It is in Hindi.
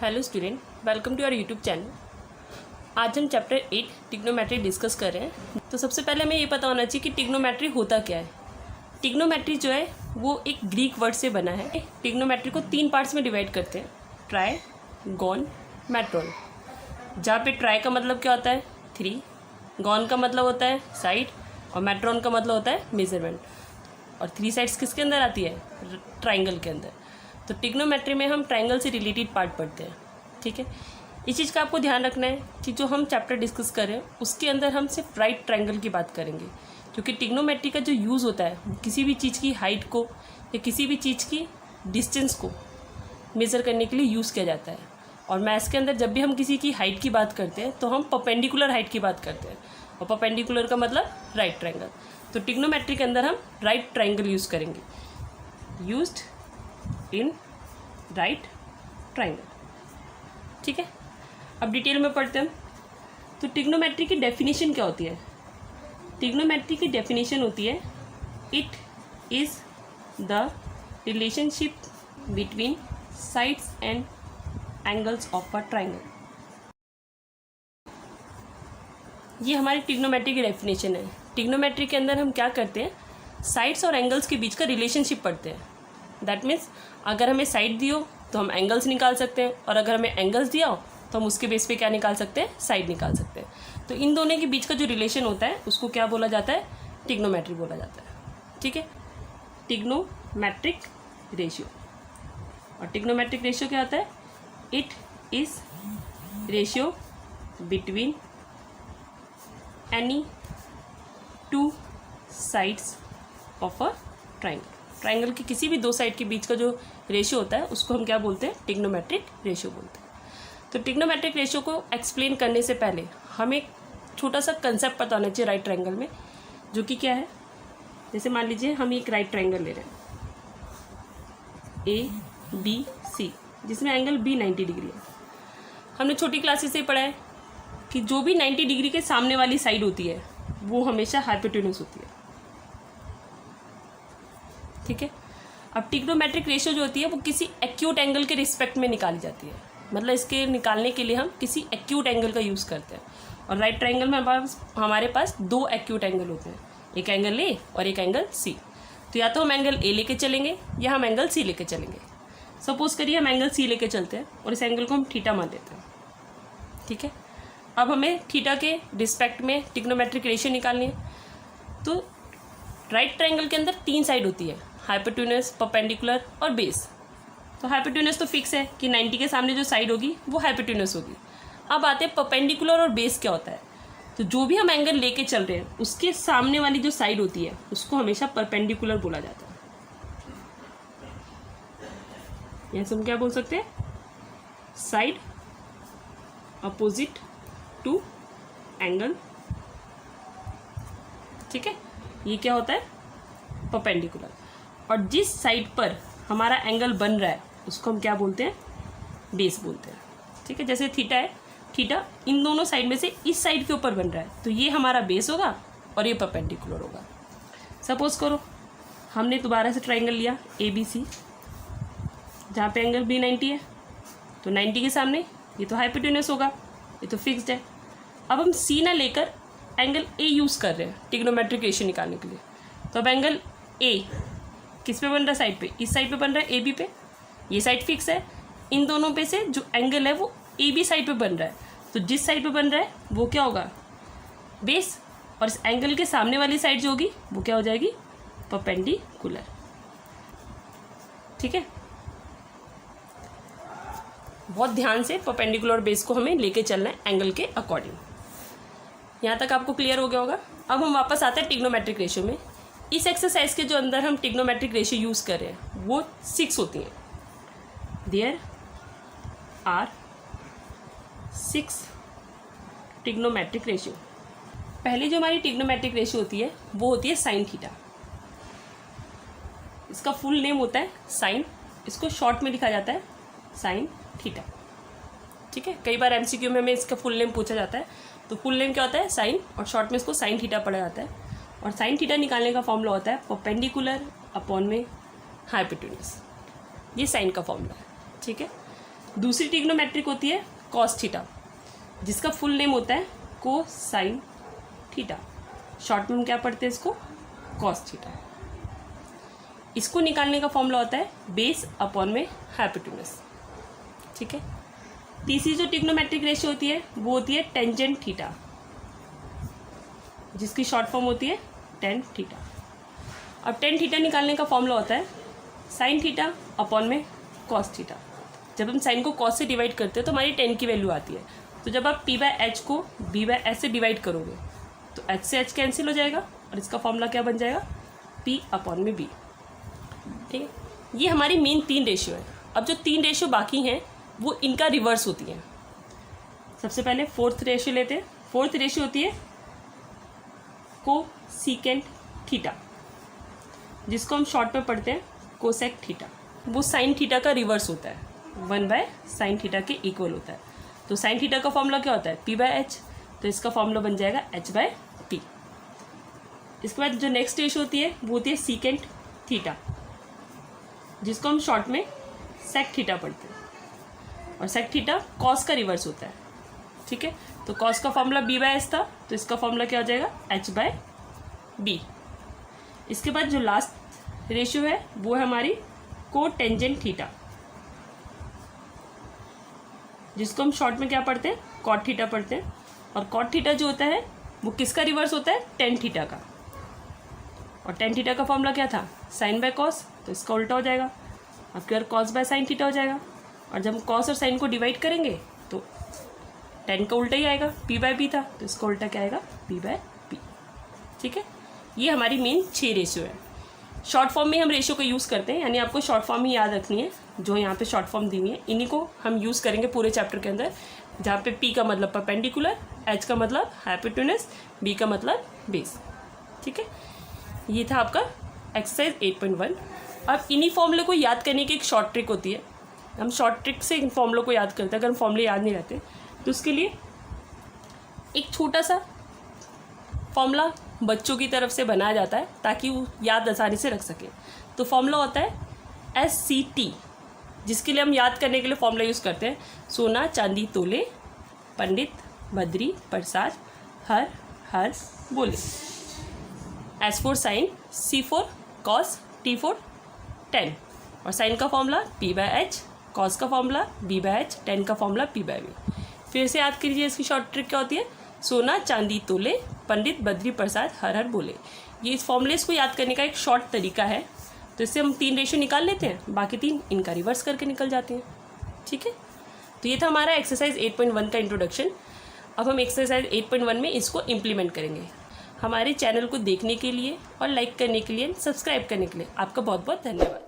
Hello student, welcome to our YouTube channel. आज हम चैप्टर 8 टिग्नोमेट्री डिस्कस कर रहे हैं। तो सबसे पहले हमें ये पता होना चाहिए कि टिग्नोमेट्री होता क्या है। टिग्नोमेट्री जो है वो एक ग्रीक वर्ड से बना है। टिग्नोमेट्री को 3 पार्ट्स में डिवाइड करते हैं, ट्राई, गॉन, मैट्रॉन। जहाँ पे ट्राई का मतलब क्या होता है 3, गॉन का मतलब होता है साइड और मैट्रॉन का मतलब होता है मेजरमेंट। और 3 साइड्स किसके अंदर आती है? ट्राइंगल के अंदर। तो टिग्नोमेट्री में हम ट्राइंगल से रिलेटेड पार्ट पढ़ते हैं, ठीक है। इस चीज़ का आपको ध्यान रखना है कि जो हम चैप्टर डिस्कस कर रहे हैं उसके अंदर हम सिर्फ राइट ट्राइंगल की बात करेंगे, क्योंकि टिग्नोमेट्री का जो यूज़ होता है किसी भी चीज़ की हाइट को या किसी भी चीज़ की डिस्टेंस को मेज़र करने के लिए यूज़ किया जाता है। और मैथ्स के अंदर जब भी हम किसी की हाइट की बात करते हैं तो हम परपेंडिकुलर हाइट की बात करते हैं, और परपेंडिकुलर का मतलब राइट ट्राइंगल। तो टिग्नोमेट्री के अंदर हम राइट ट्राइंगल यूज़ करेंगे, यूज्ड इन राइट ट्राइंगल, ठीक है। अब डिटेल में पढ़ते हैं। तो टिग्नोमेट्री की डेफिनेशन क्या होती है? टिग्नोमेट्री की डेफिनेशन होती है it is the relationship between sides and angles of a triangle. ये हमारी टिग्नोमेट्री की डेफिनेशन है। टिग्नोमेट्री के अंदर हम क्या करते हैं, साइड्स और एंगल्स के बीच का रिलेशनशिप पढ़ते हैं। दैट मीन्स अगर हमें साइड दी हो तो हम एंगल्स निकाल सकते हैं, और अगर हमें एंगल्स दिया हो तो हम उसके बेस पे क्या निकाल सकते हैं? साइड निकाल सकते हैं। तो इन दोनों के बीच का जो रिलेशन होता है उसको क्या बोला जाता है? टिग्नोमेट्री बोला जाता है, ठीक है। Trigonometric ratio. और टिग्नोमेट्रिक रेशियो क्या होता है? It is ratio between any 2 sides of a triangle. Triangle की किसी भी 2 साइड के बीच का जो रेशियो होता है उसको हम क्या बोलते हैं? टिग्नोमेट्रिक रेशियो बोलते हैं। तो टिग्नोमेट्रिक रेशियो को एक्सप्लेन करने से पहले हमें एक छोटा सा कंसेप्ट पता होना चाहिए राइट ट्राइंगल में, जो कि क्या है। जैसे मान लीजिए हम एक राइट ट्राइंगल ले रहे हैं ABC, जिसमें एंगल B 90 डिग्री है। हमने छोटी क्लासेस से पढ़ा है कि जो भी 90 डिग्री के सामने वाली साइड होती है वो हमेशा हाइपोटेन्यूज होती है, ठीक है। अब टिग्नोमेट्रिक रेशियो जो होती है वो किसी एक्यूट एंगल के रिस्पेक्ट में निकाली जाती है। मतलब इसके निकालने के लिए हम किसी एक्यूट एंगल का यूज़ करते हैं। और राइट ट्राइंगल में हमारे पास 2 एक्यूट एंगल होते हैं, एक एंगल A और एक एंगल C। तो या तो हम एंगल A लेके चलेंगे या हम एंगल C लेके चलेंगे। सपोज करिए हम एंगल C लेके चलते हैं और इस एंगल को हम थीटा मान लेते हैं, ठीक है। अब हमें थीटा के रिस्पेक्ट में टिग्नोमेट्रिक रेशियो निकालनी है। तो राइट ट्राइंगल के अंदर 3 साइड होती है, हाइपोटेन्यूज, परपेंडिकुलर और बेस। तो हाइपोटेन्यूज तो फिक्स है कि 90 के सामने जो साइड होगी वो हाइपोटेन्यूज होगी। अब आते हैं परपेंडिकुलर और बेस क्या होता है। तो जो भी हम एंगल लेके चल रहे हैं उसके सामने वाली जो साइड होती है उसको हमेशा परपेंडिकुलर बोला जाता है। यहाँ से हम क्या बोल सकते हैं? साइड अपोजिट टू एंगल, ठीक है। ये क्या होता है? परपेंडिकुलर। और जिस साइड पर हमारा एंगल बन रहा है उसको हम क्या बोलते हैं? बेस बोलते हैं, ठीक है। जैसे थीटा है, थीटा इन दोनों साइड में से इस साइड के ऊपर बन रहा है, तो ये हमारा बेस होगा और ये परपेंडिकुलर होगा। सपोज करो हमने दोबारा से ट्राइंगल लिया ABC, जहाँ पे एंगल B 90 है, तो 90 के सामने ये तो हाइपोटेन्यूज होगा, ये तो फिक्स्ड है। अब हम C ना लेकर एंगल A यूज़ कर रहे हैं टिग्नोमेट्रिक रेशियो निकालने के लिए। तो अब एंगल A किस पे बन रहा है? साइड पे, इस साइड पे बन रहा है AB पे। ये साइड फिक्स है। इन दोनों पे से जो एंगल है वो AB साइड पे बन रहा है, तो जिस साइड पे बन रहा है वो क्या होगा? बेस। और इस एंगल के सामने वाली साइड जो होगी वो क्या हो जाएगी? परपेंडिकुलर, ठीक है। बहुत ध्यान से परपेंडिकुलर बेस को हमें लेके चलना है एंगल के अकॉर्डिंग। यहाँ तक आपको क्लियर हो गया होगा। अब हम वापस आते हैं टिग्नोमेट्रिक रेशियो में। इस एक्सरसाइज के जो अंदर हम टिग्नोमेट्रिक रेशियो यूज़ कर रहे हैं वो 6 होती हैं। There are 6 trigonometric ratio. पहली जो हमारी टिग्नोमेट्रिक रेशियो होती है वो होती है साइन थीटा। इसका फुल नेम होता है साइन, इसको शॉर्ट में लिखा जाता है साइन थीटा, ठीक है। कई बार MCQ में हमें इसका फुल नेम पूछा जाता है, तो फुल नेम क्या होता है? साइन, और शॉर्ट में इसको साइन थीटा पढ़ा जाता है। और साइन थीटा निकालने का फॉर्मूला होता है परपेंडिकुलर अपॉन में हाइपोटेन्यूज। ये साइन का फॉर्मूला है, ठीक है। दूसरी ट्रिग्नोमेट्रिक होती है कॉस थीटा, जिसका फुल नेम होता है कोसाइन थीटा। शॉर्ट में हम क्या पढ़ते हैं इसको, कॉस थीटा। इसको निकालने का फॉर्मूला होता है बेस अपॉन में हाइपोटेन्यूज। ठीक है। तीसरी जो ट्रिग्नोमेट्रिक रेशियो होती है वो होती है टेंजेंट थीटा, जिसकी शॉर्ट फॉर्म होती है टेन थीटा। अब टेन थीटा निकालने का फॉर्मूला होता है साइन थीटा अपॉन में कॉस थीटा। जब हम साइन को कॉस से डिवाइड करते हैं तो हमारी टेन की वैल्यू आती है। तो जब आप पी बाय एच को बी बाय एच से डिवाइड करोगे तो एच से एच कैंसिल हो जाएगा और इसका फॉर्मूला क्या बन जाएगा, पी अपॉन में बी। ठीक है, ये हमारी मेन 3 रेशियो है। अब जो 3 रेशियो बाकी हैं वो इनका रिवर्स होती है। सबसे पहले 4th रेशियो लेते हैं। 4th रेशियो होती है कोसेकेंट थीटा, जिसको हम शॉर्ट में पढ़ते हैं कोसेक थीटा। वो साइन थीटा का रिवर्स होता है, 1/sin थीटा के इक्वल होता है। तो साइन थीटा का फॉर्मूला क्या होता है, p/h। तो इसका फॉर्मूला बन जाएगा h/p। इसके बाद जो नेक्स्ट रेशियो होती है वो होती है सीकेंट थीटा, जिसको हम शॉर्ट में सेक थीटा पढ़ते हैं। और सेक थीटा कॉस का रिवर्स होता है। ठीक है, तो कॉस का फॉर्मूला b/s था, तो इसका फॉर्मूला क्या हो जाएगा, h/b। इसके बाद जो लास्ट रेशियो है वो है हमारी कोटेंजेंट थीटा, जिसको हम शॉर्ट में क्या पढ़ते हैं, कॉट थीटा पढ़ते हैं। और कॉट थीटा जो होता है वो किसका रिवर्स होता है, टेन थीटा का। और टेन थीटा का फॉर्मूला क्या था, साइन बाय कॉस, तो इसका उल्टा हो जाएगा, आपके और कॉस बाय साइन थीटा हो जाएगा। और जब हम कॉस और साइन को डिवाइड करेंगे तो टेन का उल्टा ही आएगा, p/b था, तो इसका उल्टा क्या आएगा, p/p। ठीक है, ये हमारी मेन 6 रेशियो है। शॉर्ट फॉर्म में हम रेशियो को यूज़ करते हैं, यानी आपको शॉर्ट फॉर्म ही याद रखनी है। जो यहाँ पे शॉर्ट फॉर्म दी हुई है इन्हीं को हम यूज़ करेंगे पूरे चैप्टर के अंदर, जहाँ पे p का मतलब परपेंडिकुलर, h का मतलब हाइपोटेन्यूज, b का मतलब बेस। ठीक है, ये था आपका एक्सरसाइज 8.1। अब इन्हीं फॉर्मूले को याद करने की एक शॉर्ट ट्रिक होती है। हम शॉर्ट ट्रिक से इन फॉर्मूलों को याद करते हैं। अगर हम फॉर्मूले याद नहीं रहते तो उसके लिए एक छोटा सा फॉर्मूला बच्चों की तरफ से बनाया जाता है ताकि वो याद आसानी से रख सके। तो फॉर्मूला होता है SCT, जिसके लिए हम याद करने के लिए फॉर्मूला यूज़ करते हैं सोना चांदी तोले, पंडित बद्री प्रसाद हर हर बोले। S for sine, C for cos, T for tan. और साइन का फॉर्मूला p/h, कॉस का फॉर्मूला b/h, टेन का फॉर्मूला p/b। फिर से याद कीजिए, इसकी शॉर्ट ट्रिक क्या होती है, सोना चांदी तोले, पंडित बद्री प्रसाद हर हर बोले। ये इस फॉर्मूले को याद करने का एक शॉर्ट तरीका है। तो इससे हम 3 रेशियो निकाल लेते हैं, बाकी 3 इनका रिवर्स करके निकल जाते हैं। ठीक है, तो ये था हमारा एक्सरसाइज 8.1 का इंट्रोडक्शन। अब हम एक्सरसाइज 8.1 में इसको इम्प्लीमेंट करेंगे। हमारे चैनल को देखने के लिए और लाइक करने के लिए, सब्सक्राइब करने के लिए आपका बहुत बहुत धन्यवाद।